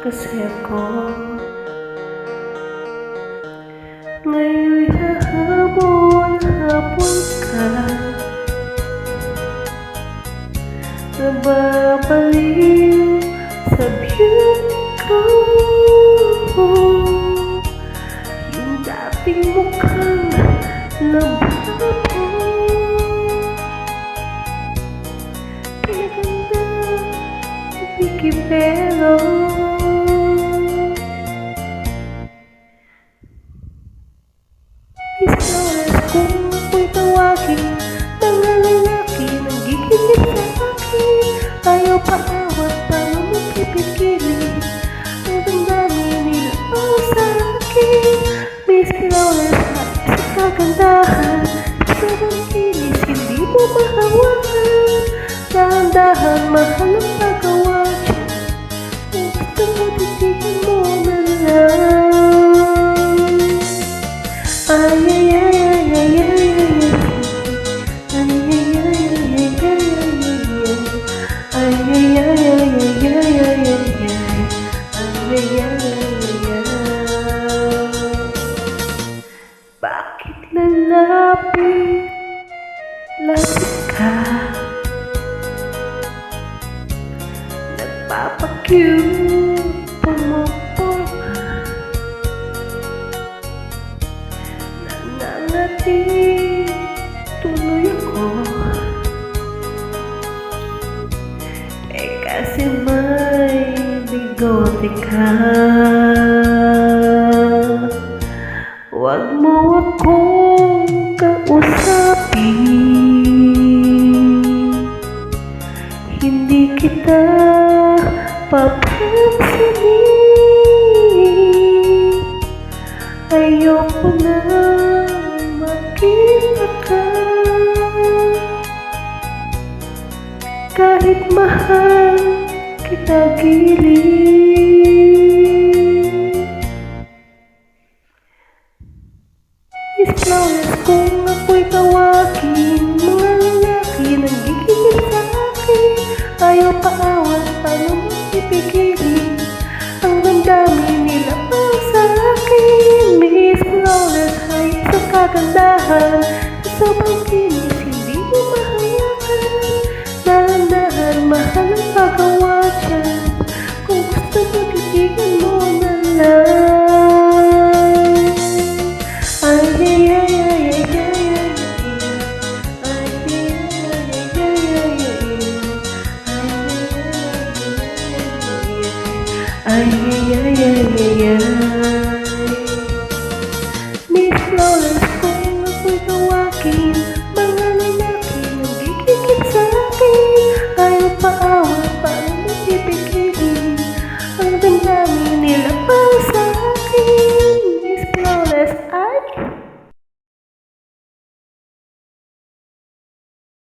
kasi ako ngayon'y hahabol ka, nababaliw sa beauty ko, yung dating mukhang lababo, pinaganda bikipelo. Kung ako'y tawagin ng lalaki, nanggigigit sa akin, ayaw paawat para magpipigilin ang damdamin nila sa akin. Miss Flawless, sa kagandahan, sa kinis, hindi mo mahawakan, dahan-dahan, mahal ang paggawa dyan, kung gusto mo, titigan mo na lang. Ay, ay, ay, ay, ay, bakit lalapit ka? Nagpapakyut pumuporma, nananati tuloy ako, kasi may bigote ka. Huwag mo akong kausapin, hindi kita papansinin. Ayoko na makita ka, kahit mahal kita gilid. Miss Flawless, kung ako'y tawagin, mga lalaki nanggigigil sa akin, ayaw paawat, paano mo ipigilin ang damdamin nila sa akin. Miss Flawless, ay sa kagandahan, sa pagkilig